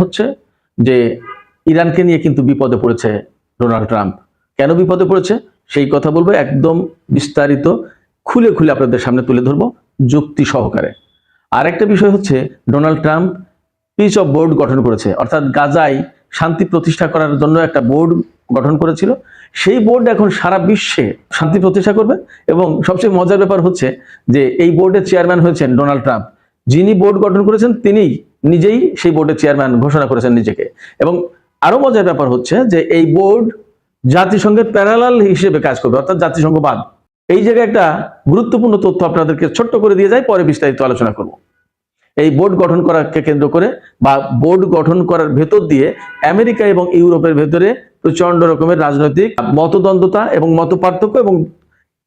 হচ্ছে যে ইরানকে নিয়ে কিন্তু বিপদে পড়েছে ডোনাল্ড ট্রাম্প। কেন বিপদে পড়েছে সেই কথা বলবো, একদম বিস্তারিত খুলে খুলে আপনাদের সামনে তুলে ধরবো যুক্তি সহকারে। আর একটা বিষয় হচ্ছে Donald Trump piece of board গঠন করেছে, অর্থাৎ গাজায় শান্তি প্রতিষ্ঠা করার জন্য একটা বোর্ড গঠন করেছিল। সেই বোর্ড এখন সারা বিশ্বে শান্তি প্রতিষ্ঠা করবে এবং সবচেয়ে মজার ব্যাপার হচ্ছে যে এই বোর্ডের চেয়ারম্যান হয়েছেন ডোনাল্ড ট্রাম্প। যিনি বোর্ড গঠন করেছেন তিনি নিজেই সেই বোর্ডের চেয়ারম্যান ঘোষণা করেছেন নিজেকে। এবং আরো মজার ব্যাপার হচ্ছে যে এই বোর্ড জাতিসংঘের প্যারালাল হিসেবে কাজ করবে, অর্থাৎ জাতিসংঘ বাদ। এই জায়গায় একটা গুরুত্বপূর্ণ তথ্য আপনাদেরকে ছোট্ট করে দিয়ে যায়, পরে বিস্তারিত আলোচনা করব। এই বোর্ড গঠন করাকে কেন্দ্র করে বা বোর্ড গঠন করার ভেতর দিয়ে আমেরিকা এবং ইউরোপের ভেতরে প্রচন্ড রকমের রাজনৈতিক মতদ্বন্দ্বতা এবং মতপার্থক্য, এবং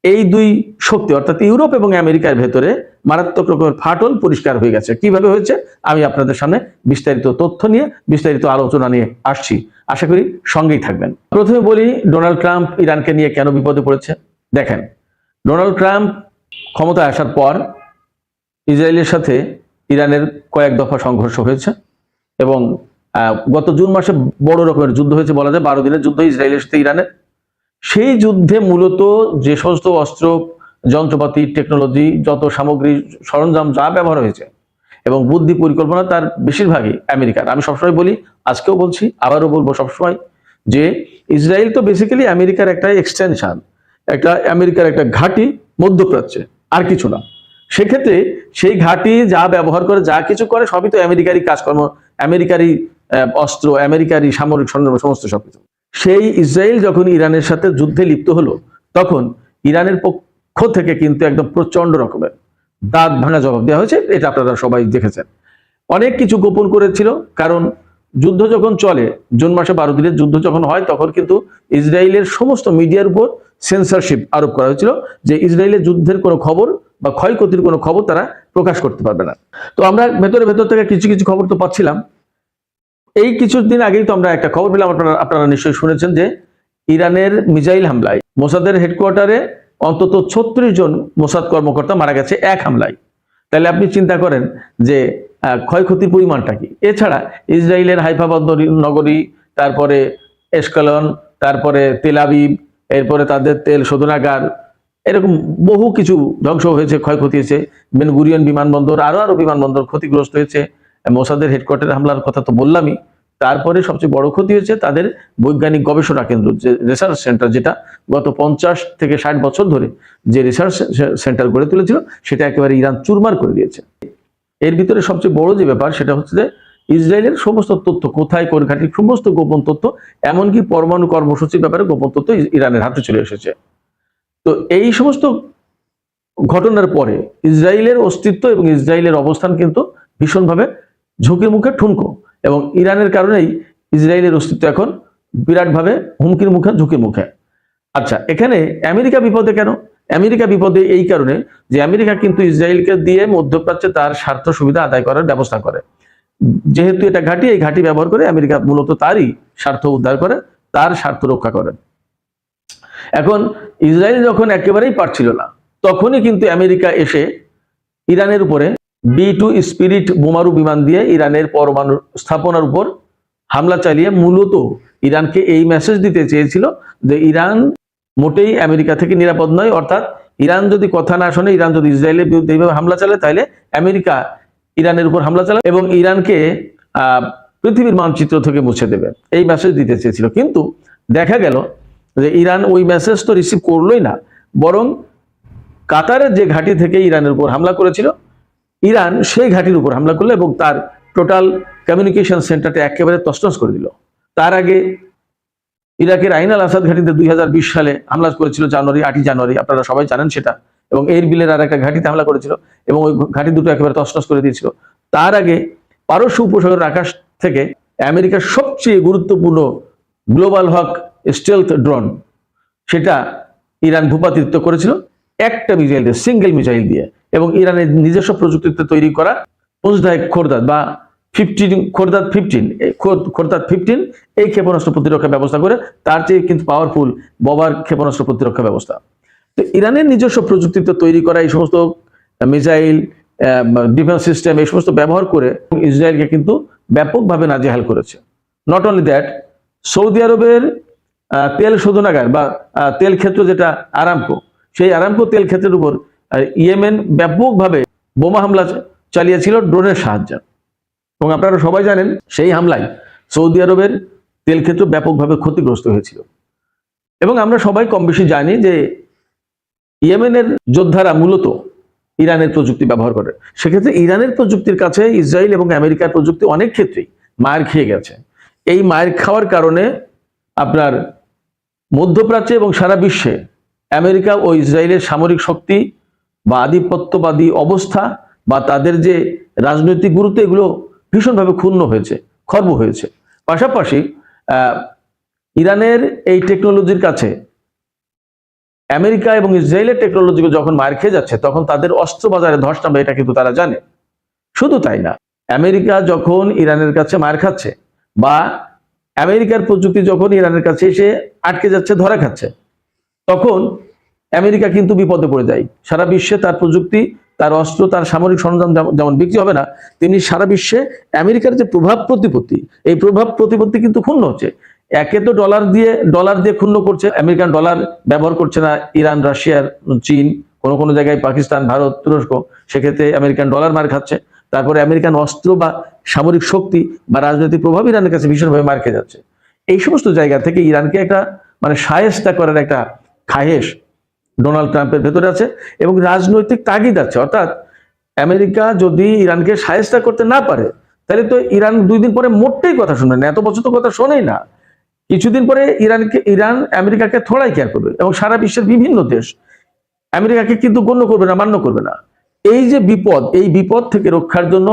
এই দুই শক্তি অর্থাৎ ইউরোপ এবং আমেরিকার ভেতরে মারাত্মক রকমের ফাটল পরিষ্কার হয়ে গেছে। কিভাবে হয়েছে আমি আপনাদের সামনে বিস্তারিত তথ্য নিয়ে বিস্তারিত আলোচনা নিয়ে আসছি, আশা করি সঙ্গেই থাকবেন। প্রথমে বলি ডোনাল্ড ট্রাম্প ইরানকে নিয়ে কেন বিপদে পড়েছে। দেখেন, ডোনাল্ড ট্রাম্প ক্ষমতায় আসার পর ইসরায়েলের সাথে ইরানের কয়েক দফা সংঘর্ষ হয়েছে এবং গত জুন মাসে বড় রকমের যুদ্ধ হয়েছে, বলা যায় 12 দিনের যুদ্ধ ইসরায়েলের সাথে ইরানের। সেই যুদ্ধে মূলত যে সমস্ত অস্ত্র, যন্ত্রপাতি, টেকনোলজি, যত সামগ্রী, সরঞ্জাম যা ব্যবহার হয়েছে এবং বুদ্ধি পরিকল্পনা তার বেশিরভাগই আমেরিকার। আমি সবসময় বলি, আজকেও বলছি, আবারও বলবো সবসময়, যে ইসরায়েল তো বেসিক্যালি আমেরিকার একটা এক্সটেনশন, একটা আমেরিকার একটা ঘাঁটি মধ্যপ্রাচ্যে, আর কিছু না। সেক্ষেত্রে সেই ঘাঁটি যা ব্যবহার করে, যা কিছু করে, সবই তো আমেরিকারই কাজকর্ম, আমেরিকারই অস্ত্র, আমেরিকারই সামরিক সরঞ্জাম, সমস্ত সবকিছু। সেই ইসরায়েল যখন ইরানের সাথে যুদ্ধে লিপ্ত হলো, তখন ইরানের পক্ষ থেকে কিন্তু একদম প্রচন্ড রকমের দাঁত ভাঙা জবাব দেওয়া হয়েছে। এটা আপনারা সবাই দেখেছেন। অনেক কিছু গোপন করেছিল, কারণ যুদ্ধ যখন চলে, জুন মাসে 12 দিনের যুদ্ধ যখন হয়, তখন কিন্তু ইসরায়েলের সমস্ত মিডিয়ার উপর সেন্সরশিপ আরোপ করা হয়েছিল, যে ইসরায়েলের যুদ্ধের কোনো খবর বা ক্ষয়ক্ষতির কোনো খবর তারা প্রকাশ করতে পারবে না। তো আমরা ভেতর থেকে কিছু কিছু খবর তো পাচ্ছিলাম। এই কিছুদিন আগেই তো আমরা একটা খবর পেলাম, আপনারা নিশ্চয়ই শুনেছেন, যে ইরানের মিসাইল হামলায় মোসাদের হেডকোয়ার্টারে অন্তত 36 জন মোসাদ কর্মকর্তা মারা গেছে এক হামলায়। তাহলে আপনি চিন্তা করেন যে ক্ষয়ক্ষতির পরিমাণটা কি। এছাড়া ইসরায়েলের হাইফা নগরী, তারপরে এশকালন, তারপরে তেল আবিব, এরপরে তাদের তেল শোধনাগার, এরকম বহু কিছু ধ্বংস হয়েছে, ক্ষয়ক্ষতি হয়েছে। বেন গুরিয়ন বিমানবন্দর, আরো বিমানবন্দর ক্ষতিগ্রস্ত হয়েছে। মোসাদের হেডকোয়ার্টার হামলার কথা তো বললামই। তারপরে সবচেয়ে বড় ক্ষতি হয়েছে তাদের বৈজ্ঞানিক গবেষণা কেন্দ্র, যে রিসার্চ সেন্টার, যেটা গত 50 থেকে 60 বছর ধরে যে রিসার্চ সেন্টার গড়ে তুলেছিল, সেটা একেবারে ইরান চুরমার করে দিয়েছে। এর ভিতরে সবচেয়ে বড় যে ব্যাপার, সেটা হচ্ছে যে ইসরায়েলের সমস্ত তথ্য, কোথায় কোন ঘাঁটির সমস্ত গোপন তথ্য, এমনকি পরমাণু কর্মসূচির ব্যাপারে গোপন তথ্য ইরানের হাতে চলে এসেছে। তো এই সমস্ত ঘটনার পরে ইসরায়েলের অস্তিত্ব এবং ইসরায়েলের অবস্থান কিন্তু ভীষণভাবে ঝুঁকির মুখে ঠুনকো, এবং ইরানের কারণেই ইসরায়েলের অস্তিত্ব এখন বিরাটভাবে হুমকির মুখে, ঝুঁকির মুখে। আচ্ছা, এখানে আমেরিকা বিপদে কেন? আমেরিকা বিপদে এই কারণে যে আমেরিকা কিন্তু ইসরায়েলকে দিয়ে মধ্যপ্রাচ্যে তার স্বার্থ সুবিধা আদায় করার ব্যবস্থা করে। যেহেতু এটা ঘাঁটি, এই ঘাঁটি ব্যবহার করে আমেরিকা মূলত তারই স্বার্থ উদ্ধার করে, তার স্বার্থ রক্ষা করে। এখন ইসরায়েল যখন একেবারেই পারছিল না, তখনই কিন্তু আমেরিকা এসে ইরানের উপরে B-2 স্পিরিট বোমারু বিমান দিয়ে ইরানের পরমাণু স্থাপনার উপর হামলা চালিয়ে মূলত ইরানকে এই মেসেজ দিতে চেয়েছিল যে ইরান মোটেই আমেরিকা থেকে নিরাপদ নয়। অর্থাৎ ইরান যদি কথা না শোনে, ইরান যদি ইসরায়েলের বিরুদ্ধে এইভাবে হামলা চালায়, তাহলে আমেরিকা ইরানের উপর হামলা চালায় এবং ইরানকে পৃথিবীর মানচিত্র থেকে মুছে দেবে, এই মেসেজ দিতে চেয়েছিল। কিন্তু দেখা গেল যে ইরান ওই মেসেজ তো রিসিভ করলোই না, বরং কাতারের যে ঘাঁটি থেকে ইরানের উপর হামলা করেছিল, ইরান সেই ঘাঁটির উপর হামলা করলো এবং তার টোটাল কমিউনিকেশন সেন্টারটা একেবারে তছনছ করে দিল। তার আগে ইরাকের আইন আল আসাদ ঘাঁটিতে 2020 সালে হামলা করেছিল, 8 জানুয়ারি, আপনারা সবাই জানেন সেটা। এবং এরবিলের আর একটা ঘাঁটিতে হামলা করেছিল এবং ওই ঘাঁটি দুটো একেবারে তছনছ করে দিয়েছিল। তার আগে পারস্য উপসাগরের আকাশ থেকে আমেরিকার সবচেয়ে গুরুত্বপূর্ণ গ্লোবাল হক স্টেলথ ড্রোন, সেটা ইরান ভূপাতিত্ব করেছিল একটা মিসাইল দিয়ে, সিঙ্গেল মিসাইল দিয়ে। এবং ইরানের নিজস্ব প্রযুক্তিতে তৈরি করা খোরদাদ বা 15 খোরদাদ 15 এই ক্ষেপণাস্ত্র প্রতিরক্ষা ব্যবস্থা করে, তার চেয়ে কিন্তু পাওয়ারফুল ববার ক্ষেপণাস্ত্র প্রতিরক্ষা ব্যবস্থা। তো ইরানের নিজস্ব প্রযুক্তিতে তৈরি করা এই সমস্ত মিসাইল, ডিফেন্স সিস্টেম, এই সমস্ত ব্যবহার করে ইসরায়েলকে কিন্তু ব্যাপকভাবে নাজেহাল করেছে। নট অনলি দ্যাট, সৌদি আরবের তেল শোধনাগার বা তেল ক্ষেত্র যেটা আরামকো, সেই আরামকো তেল ক্ষেত্রের উপর ইয়েমেন ব্যাপকভাবে বোমা হামলা চালিয়েছিল ড্রোনের সাহায্যে। এবং আপনারা সবাই জানেন সেই হামলায় সৌদি আরবের তেল ক্ষেত্র ব্যাপকভাবে ক্ষতিগ্রস্ত হয়েছিল। এবং আমরা সবাই কম বেশি জানি যে ইয়েমেনের যোদ্ধারা মূলত ইরানের প্রযুক্তি ব্যবহার করে। সেক্ষেত্রে ইরানের প্রযুক্তির কাছে ইসরায়েল এবং আমেরিকার প্রযুক্তি অনেক ক্ষেত্রেই মার খেয়ে গেছে। এই মার খাওয়ার কারণে আপনার মধ্যপ্রাচ্যে এবং সারা বিশ্বে আমেরিকা ও ইসরায়েলের সামরিক শক্তি বা আধিপত্যবাদী অবস্থা বা তাদের যে রাজনৈতিক গুরুত্ব, এগুলো ভীষণভাবে ক্ষুণ্ণ হয়েছে, খর্ব হয়েছে। পাশাপাশি ইরানের এই টেকনোলজির কাছে আমেরিকা এবং ইসরায়েলের টেকনোলজি যখন মার খেয়ে যাচ্ছে, তখন তাদের অস্ত্র বাজারে ধস নামবে, এটা কিন্তু তারা জানে। শুধু তাই না, আমেরিকা যখন ইরানের কাছে মার খাচ্ছে বা আমেরিকার প্রযুক্তি যখন ইরানের কাছে এসে আটকে যাচ্ছে, ধরা খাচ্ছে, তখন আমেরিকা কিন্তু বিপদে পড়ে যায়। সারা বিশ্বে তার প্রযুক্তি, তার অস্ত্র, তার সামরিক সরঞ্জাম যেমন বিক্রি হবে না, তিনি সারা বিশ্বে আমেরিকার যে প্রভাব প্রতিপত্তি, এই প্রভাব প্রতিপত্তি কিন্তু ক্ষুণ্ণ হচ্ছে। একে তো ডলার দিয়ে ক্ষুণ্ণ করছে, আমেরিকান ডলার ব্যবহার করছে না ইরান, রাশিয়ার, চীন, কোনো কোনো জায়গায় পাকিস্তান, ভারত, তুরস্ক, সেক্ষেত্রে আমেরিকান ডলার মার খাচ্ছে। তারপরে আমেরিকান অস্ত্র বা সামরিক শক্তি বা রাজনৈতিক প্রভাব ইরানের কাছে ভীষণভাবে মার খেয়ে যাচ্ছে। এই সমস্ত জায়গা থেকে ইরানকে একটা শায়েস্তা করার একটা খায়েশ ডোনাল্ড ট্রাম্পের ভেতরে আছে এবং রাজনৈতিক তাগিদ আছে। অর্থাৎ আমেরিকা যদি ইরানকে শায়েস্তা করতে না পারে, তাহলে তো ইরান 2 দিন পরে মোটেই কথা শুনবে না। এত বছর তো কথা শোনেই না। কিছুদিন পরে ইরান আমেরিকাকে থোড়াই কেয়ার করবে এবং সারা বিশ্বের বিভিন্ন দেশ আমেরিকাকে কিন্তু গণ্য করবে না, মান্য করবে না। এই যে বিপদ, এই বিপদ থেকে রক্ষার জন্য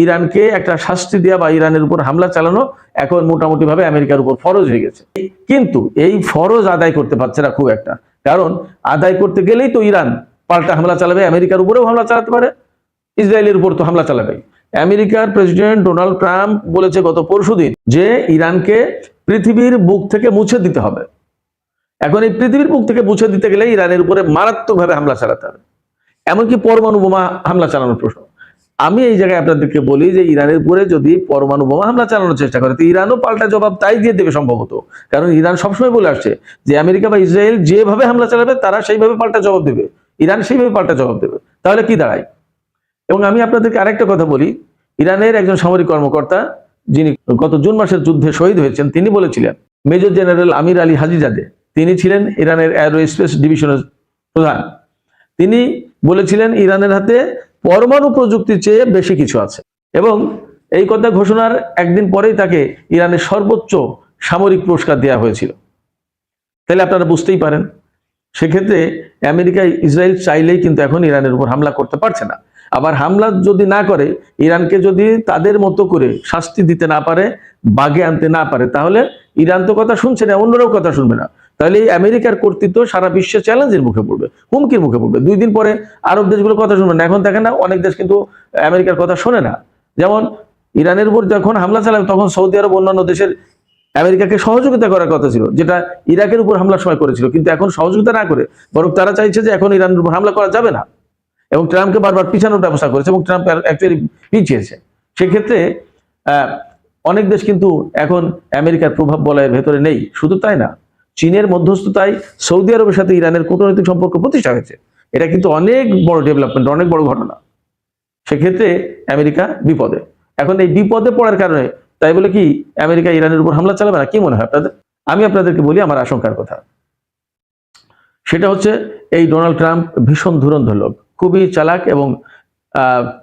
ইরানকে একটা শাস্তি দেওয়া বা ইরানের উপর হামলা চালানো এখন মোটামুটি ভাবে আমেরিকার উপর ফরজ হয়ে গেছে। কিন্তু এই ফরজ আদায় করতে পারছে না খুব একটা, কারণ আদায় করতে গেলেই তো ইরান পাল্টা হামলা চালাবে, আমেরিকার উপরেও হামলা চালাতে পারে, ইসরায়েলের উপর তো হামলা চালাবে। আমেরিকার প্রেসিডেন্ট ডোনাল্ড ট্রাম্প বলেছে গত পরশুদিন যে ইরানকে পৃথিবীর বুক থেকে মুছে দিতে হবে। এখন এই পৃথিবীর বুক থেকে মুছে দিতে গেলে ইরানের উপরে মারাত্মকভাবে হামলা চালাতে হবে, এমনকি পরমাণু বোমা হামলা চালানোর প্রশ্ন। আমি এই জায়গায় আপনাদেরকে বলি যে ইরানের উপরে যদি পরমাণু বোমা হামলা চালানোর চেষ্টা করে, তো ইরানও পাল্টা জবাব তাই দিয়ে দেবে সম্ভবত। কারণ ইরান সবসময় বলে আসছে যে আমেরিকা বা ইসরায়েল যেভাবে হামলা চালাবে তারা সেইভাবে পাল্টা জবাব দেবে, ইরান সেইভাবে পাল্টা জবাব দেবে। তাহলে কি দাঁড়ায়? এবং আমি আপনাদেরকে আরেকটা কথা বলি, ইরানের একজন সামরিক কর্মকর্তা যিনি গত জুন মাসের যুদ্ধে শহীদ হয়েছেন, তিনি বলেছিলেন, মেজর জেনারেল আমির আলী হাজিজাদে, তিনি ছিলেন ইরানের এরোস্পেস ডিভিশনের প্রধান। তিনি বলেছিলেন ইরানের হাতে পরমাণু প্রযুক্তির চেয়ে বেশি কিছু আছে। এবং এই কথা ঘোষণার একদিন পরেই তাকে ইরানের সর্বোচ্চ সামরিক পুরস্কার দেওয়া হয়েছিল। তাহলে আপনারা বুঝতেই পারেন, সেক্ষেত্রে আমেরিকা ইসরায়েল চাইলেই কিন্তু এখন ইরানের উপর হামলা করতে পারছে না। আবার হামলা যদি না করে, ইরানকে যদি তাদের মতো করে শাস্তি দিতে না পারে, বাগে আনতে না পারে, তাহলে ইরান তো কথা শুনছে না, অন্যরাও কথা শুনবে না। তাহলে এই আমেরিকার কর্তৃত্ব সারা বিশ্বে চ্যালেঞ্জের মুখে পড়বে, হুমকির মুখে পড়বে। 2 দিন পরে আরব দেশগুলো কথা শুনবে না। এখন দেখেন না, অনেক দেশ কিন্তু আমেরিকার কথা শোনে না। যেমন ইরানের উপর যখন হামলা চালাবে, তখন সৌদি আরব অন্যান্য দেশের আমেরিকাকে সহযোগিতা করার কথা ছিল, যেটা ইরাকের উপর হামলার সময় করেছিল। কিন্তু এখন সহযোগিতা না করে বরং তারা চাইছে যে এখন ইরানের উপর হামলা করা যাবে না, এবং ট্রাম্পকে বারবার পিছানোর ব্যবস্থা করেছে এবং ট্রাম্প অ্যাকচুয়ালি পিছিয়েছে। সেক্ষেত্রে অনেক দেশ কিন্তু এখন আমেরিকার প্রভাব বলয়ের ভেতরে নেই। শুধু তাই না, চীনের মধ্যস্থতায় সৌদি আরবের সাথে ইরানের কূটনৈতিক সম্পর্ক প্রতিষ্ঠা হয়েছে। এটা কিন্তু অনেক বড় ডেভেলপমেন্ট, অনেক বড় ঘটনা। সেক্ষেত্রে আমেরিকা বিপদে। এখন এই বিপদে পড়ার কারণে তাই বলে কি আমেরিকা ইরানের উপর হামলা চালাবে না? কি মনে হয় আপনাদের? আমি আপনাদেরকে বলি আমার আশঙ্কার কথা। সেটা হচ্ছে এই ডোনাল্ড ট্রাম্প ভীষণ ধুরন্ধর লোক, খুবই চালাক, এবং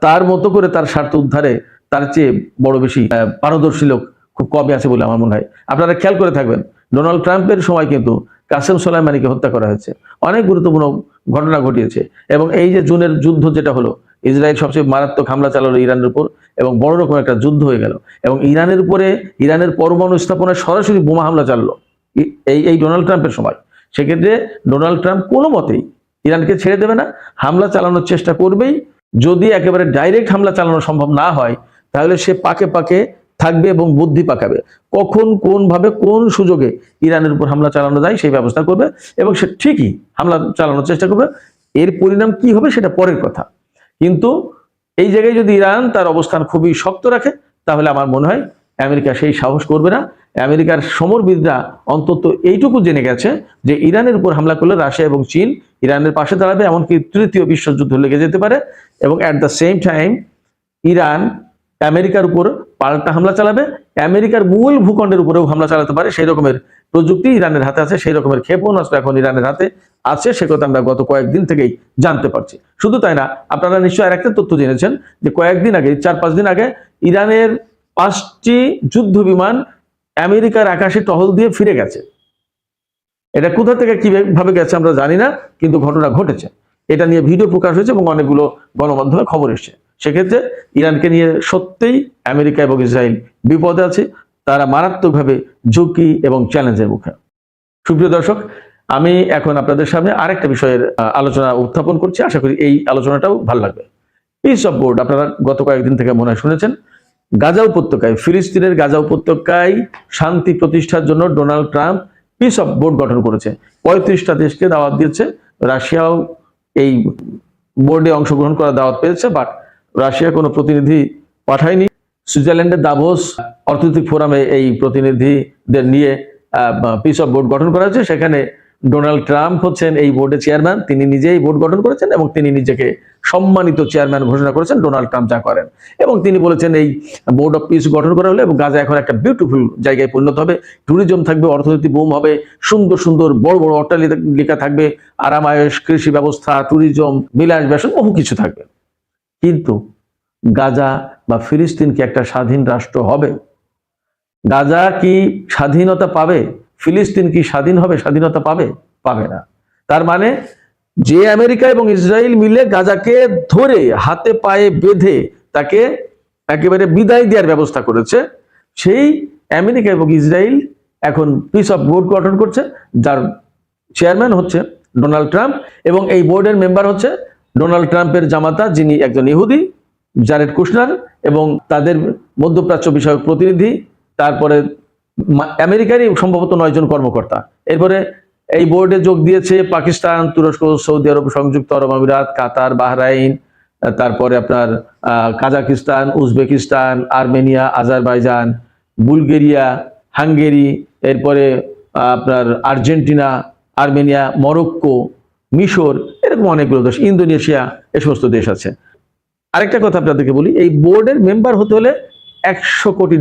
তার মতো করে তার স্বার্থ উদ্ধারে তার চেয়ে বড় বেশি পারদর্শী লোক খুব কমই আছে বলে আমার মনে হয়। আপনারা খেয়াল করে থাকবেন, ডোনাল্ড ট্রাম্পের সময় কিন্তু কাসেম সোলাইমানিকে হত্যা করা হয়েছে, অনেক গুরুত্বপূর্ণ ঘটনা ঘটিয়েছে। এবং এই যে জুনের যুদ্ধ যেটা হলো, ইসরায়েল সবচেয়ে মারাত্মক হামলা চালালো ইরানের উপর এবং বড় রকম একটা যুদ্ধ হয়ে গেল, এবং ইরানের উপরে ইরানের পরমাণু স্থাপনায় সরাসরি বোমা হামলা চালালো এই ডোনাল্ড ট্রাম্পের সময়। সেক্ষেত্রে ডোনাল্ড ট্রাম্প কোনো মতেই ইরানকে ছেড়ে দেবে না, হামলা চালানোর চেষ্টা করবেই। যদি একেবারে ডাইরেক্ট হামলা চালানো সম্ভব না হয়, তাহলে সে পাকে পাকে থাকবে এবং বুদ্ধি পাকাবে, কখন কোন ভাবে কোন সুযোগে ইরানের উপর হামলা চালানো যায় সেই ব্যবস্থা করবে, এবং সে ঠিকই হামলা চালানোর চেষ্টা করবে। এর পরিণাম কি হবে সেটা পরের কথা। কিন্তু এই জায়গায় যদি ইরান তার অবস্থান খুবই শক্ত রাখে, তাহলে আমার মনে হয় আমেরিকা সেই সাহস করবে না। আমেরিকার সমরবিদরা অন্তত এইটুকু জেনে গেছে যে ইরানের উপর হামলা করলে রাশিয়া এবং চীন ইরানের পাশে দাঁড়াবে, এমনকি তৃতীয় বিশ্বযুদ্ধ লেগে যেতে পারে, এবং at the same time Iran আমেরিকার উপর পাল্টা হামলা চালাবে, আমেরিকার মূল ভূখণ্ডের উপরেও হামলা চালাতে পারে। সেই রকমের প্রযুক্তি ইরানের হাতে আছে, সেই রকমের ক্ষেপণাস্ত্র এখন ইরানের হাতে আছে, সে কথা আমরা গত কয়েকদিন থেকেই জানতে পারছি। শুধু তাই না, আপনারা নিশ্চয়ই আরেকটা তথ্য জেনেছেন যে কয়েকদিন আগে, 4-5 দিন আগে ইরানের 5টি যুদ্ধ বিমান আমেরিকার আকাশে টহল দিয়ে ফিরে গেছে। এটা কোথা থেকে কিভাবে গেছে আমরা জানি না, কিন্তু ঘটনা ঘটেছে। এটা নিয়ে ভিডিও প্রকাশ হয়েছে এবং অনেকগুলো গণমাধ্যমে খবর এসেছে। সেক্ষেত্রে ইরানকে নিয়ে সত্যিই আমেরিকা এবং ইসরায়েল বিপদে আছে, তারা মারাত্মকভাবে ঝুঁকি এবং চ্যালেঞ্জের মুখে। সুপ্রিয় দর্শক, আমি এখন আপনাদের সামনে আরেকটা বিষয়ের আলোচনা উত্থাপন করছি, আশা করি এই আলোচনাটাও ভালো লাগবে। পিস অফ বোর্ড আপনারা গত কয়েকদিন থেকে মনে হয় শুনেছেন, গাজা উপত্যকায়, ফিলিস্তিনের গাজা উপত্যকায় শান্তি প্রতিষ্ঠার জন্য Donald Trump piece of board গঠন করেছে। 35টা দেশকে দাওয়াত দিয়েছে, রাশিয়াও এই বোর্ডে অংশগ্রহণ করার দাওয়াত পেয়েছে, বাট রাশিয়া কোনো প্রতিনিধি পাঠায়নি। সুইজারল্যান্ডের দাভোস অর্থনৈতিক ফোরামে এই প্রতিনিধিদের নিয়ে পিস অফ বোর্ড গঠন করা হয়েছে। সেখানে ডোনাল্ড ট্রাম্প হচ্ছেন এই বোর্ডের চেয়ারম্যান, তিনি নিজেই বোর্ড গঠন করেছেন এবং তিনি নিজেকে সম্মানিত চেয়ারম্যান ঘোষণা করেছেন। ডোনাল্ড ট্রাম্প যা করেন, এবং তিনি বলেছেন এই বোর্ড অফ পিস গঠন করা হলে এবং গাজা এখন একটা বিউটিফুল জায়গায় পরিণত হবে, ট্যুরিজম থাকবে, অর্থনৈতিক বুম হবে, সুন্দর সুন্দর বড় বড় অট্টালিকা থাকবে, আরামায়েশ, কৃষি ব্যবস্থা, ট্যুরিজম, বিলাস ব্যবসা, বহু কিছু থাকবে। কিন্তু গাজা বা ফিলিস্তিন কি একটা স্বাধীন রাষ্ট্র হবে? গাজা কি স্বাধীনতা পাবে? ফিলিস্তিন কি স্বাধীন হবে, স্বাধীনতা পাবে? পাবে না। তার মানে যে আমেরিকা এবং ইসরায়েল মিলে গাজাকে ধরে হাতে পায়ে বেঁধে তাকে একেবারে বিদায় দেওয়ার ব্যবস্থা করেছে, সেই আমেরিকা এবং ইসরায়েল এখন পিস অফ বোর্ড গঠন করছে, যার চেয়ারম্যান হচ্ছে ডোনাল্ড ট্রাম্প, এবং এই বোর্ডের মেম্বার হচ্ছে ডোনাল্ড ট্রাম্পের জামাতা, যিনি একজন ইহুদি, জারেড কুশনার, এবং তাদের মধ্যপ্রাচ্য বিষয়ক প্রতিনিধি, তারপরে আমেরিকারই সম্ভবত 9 জন কর্মকর্তা। এরপরে এই বোর্ডে যোগ দিয়েছে পাকিস্তান, তুরস্ক, সৌদি আরব, সংযুক্ত আরব আমিরাত, কাতার, বাহরাইন, তারপরে আপনার Kazakhstan, Uzbekistan, Armenia, Azerbaijan, Bulgaria, Hungary, এরপরে আপনার আর্জেন্টিনা, আর্মেনিয়া, মরক্কো, মিশর, এরকম অনেকগুলো দেশ, ইন্দোনেশিয়া, এই সমস্ত দেশ আছে। আরেকটা কথা আপনাদেরকে বলি, এই বোর্ডের মেম্বার হতে হলে $100 কোটি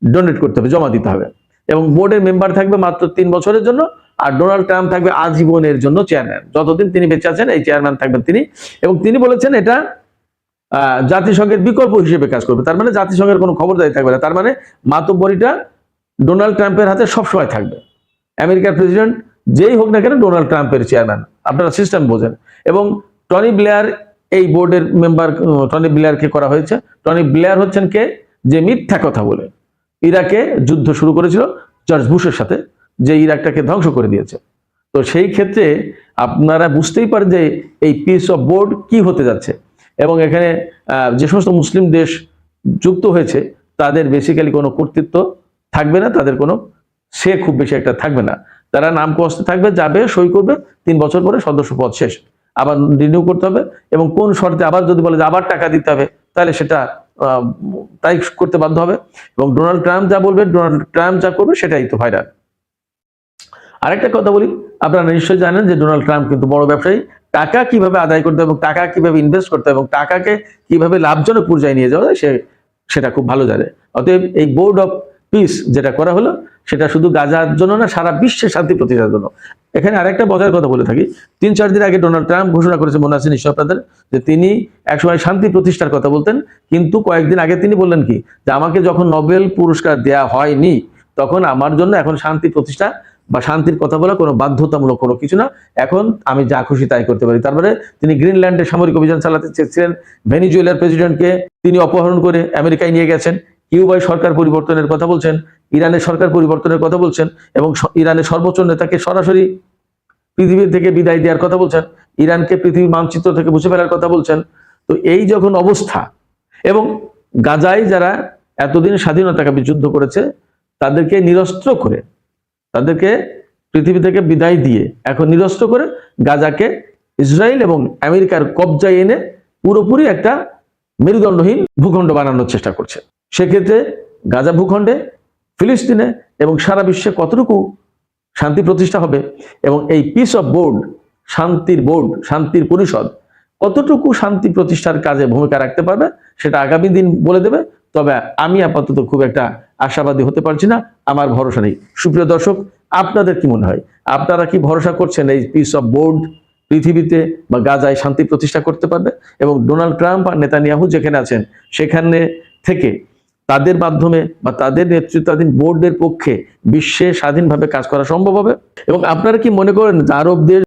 ডোনেট করতে হবে, জমা দিতে হবে, এবং বোর্ডের মেম্বার থাকবে মাত্র 3 বছরের জন্য, আর ডোনাল্ড ট্রাম্প থাকবে আজীবনের জন্য চেয়ারম্যান। যতদিন তিনি বেঁচে আছেন এই চেয়ারম্যান থাকবেন তিনি, এবং তিনি বলেছেন এটা জাতিসংঘের বিকল্প হিসেবে কাজ করবে। তার মানে জাতিসংঘের কোনো খবরদারি থাকবে না, তার মানে মাতব্বরিটা ডোনাল্ড ট্রাম্পের হাতে সবসময় থাকবে। আমেরিকার প্রেসিডেন্ট যেই হোক না কেন ডোনাল্ড ট্রাম্পের চেয়ারম্যান, আপনারা সিস্টেম বোঝেন। এবং টনি ব্লেয়ার এই বোর্ডের মেম্বার, টনি ব্লেয়ারকে করা হয়েছে। টনি ব্লেয়ার হচ্ছেন কে? যে মিথ্যা কথা বলে ইরাকে যুদ্ধ শুরু করেছিল জর্জ বুশের সাথে, যে ইরাকটাকে ধ্বংস করে দিয়েছে। তো সেই ক্ষেত্রে আপনারা বুঝতেই পারেন যে এই পিস অফ বোর্ড কি হতে যাচ্ছে, এবং এখানে যে সমস্ত মুসলিম দেশ যুক্ত হয়েছে তাদের বেসিক্যালি কোনো কর্তৃত্ব থাকবে না, তাদের কোনো সে খুব বেশি একটা থাকবে না। তারা নাম কষ্টে থাকবে, যাবে, সই করবে, 3 বছর পরে সদস্য পদ শেষ, আবার রিনিউ করতে হবে, এবং কোন শর্তে আবার যদি বলে যে আবার টাকা দিতে হবে, তাহলে সেটা তাই করতে বাধ্য হবে। এবং ডোনাল্ড ট্রাম্প যা বলবে, ডোনাল্ড ট্রাম্প যা করবে সেটাই তো ভাইরাল। আরেকটা কথা বলি, আপনারা নিশ্চয়ই জানেন যে ডোনাল্ড ট্রাম্প কিন্তু বড় ব্যবসায়ী। টাকা কিভাবে আদায় করতে এবং টাকা কিভাবে ইনভেস্ট করতে এবং টাকাকে কিভাবে লাভজনক পর্যায়ে নিয়ে যাওয়া যায় সেটা খুব ভালো জানে। অতএব এই বোর্ড অফ পিস যেটা করা হলো সেটা শুধু গাজার জন্য না, সারা বিশ্বে শান্তি প্রতিষ্ঠার জন্য। এখানে আরেকটা মজার কথা বলে থাকি, 3-4 দিন আগে ডোনাল্ড ট্রাম্প ঘোষণা করেছে, মনে আছে নিশ্চয় আপনাদের, যে তিনি একসময় শান্তি প্রতিষ্ঠার কথা বলতেন, কিন্তু কয়েকদিন আগে তিনি বললেন কি, যে আমাকে যখন নোবেল পুরস্কার দেয়া হয়নি তখন আমার জন্য এখন শান্তি প্রতিষ্ঠা বা শান্তির কথা বলা কোনো বাধ্যতামূলক কোনো কিছু না, এখন আমি যা খুশি তাই করতে পারি। তারপরে তিনি গ্রিনল্যান্ডে সামরিক অভিযান চালাতে চেয়েছিলেন, ভেনিজুয়েলার প্রেসিডেন্টকে তিনি অপহরণ করে আমেরিকায় নিয়ে গেছেন, কিউবায় সরকার পরিবর্তনের কথা বলছেন, ইরানের সরকার পরিবর্তনের কথা বলছেন, এবং ইরানের সর্বোচ্চ নেতাকে সরাসরি পৃথিবী থেকে বিদায় দেওয়ার কথা বলছেন, ইরানকে পৃথিবীর মানচিত্র থেকে মুছে ফেলার কথা বলছেন। তো এই যখন অবস্থা, এবং গাজায় যারা এতদিন স্বাধীনতাকামী যুদ্ধ করেছে তাদেরকে নিরস্ত্র করে, তাদেরকে পৃথিবী থেকে বিদায় দিয়ে এখন নিরস্ত্র করে গাজাকে ইসরায়েল এবং আমেরিকার কবজায় এনে পুরোপুরি একটা মেরুদণ্ডহীন ভূখণ্ড বানানোর চেষ্টা করছে। সেক্ষেত্রে গাজা ভূখণ্ডে, ফিলিস্তিনে এবং সারা বিশ্বে কতটুকু শান্তি প্রতিষ্ঠা হবে, এবং এই পিস অফ বোর্ড, শান্তির পরিষদ কতটুকু শান্তি প্রতিষ্ঠার কাজে ভূমিকা রাখতে পারবে, সেটা আগামী দিন বলে দেবে। তবে আমি আপাতত খুব একটা আশাবাদী হতে পারছি না, আমার ভরসা নেই। সুপ্রিয় দর্শক, আপনাদের কি মনে হয়? আপনারা কি ভরসা করছেন এই পিস অফ বোর্ড পৃথিবীতে বা গাজায় শান্তি প্রতিষ্ঠা করতে পারবে? এবং ডোনাল্ড ট্রাম্প আর নেতানিয়াহু যেখানে আছেন সেখানে থেকে তাদের মাধ্যমে বা তাদের নেতৃত্বাধীন বোর্ডের পক্ষে বিশ্বে স্বাধীনভাবে কাজ করা সম্ভব হবে? এবং আপনারা কি মনে করেন আরব দেশ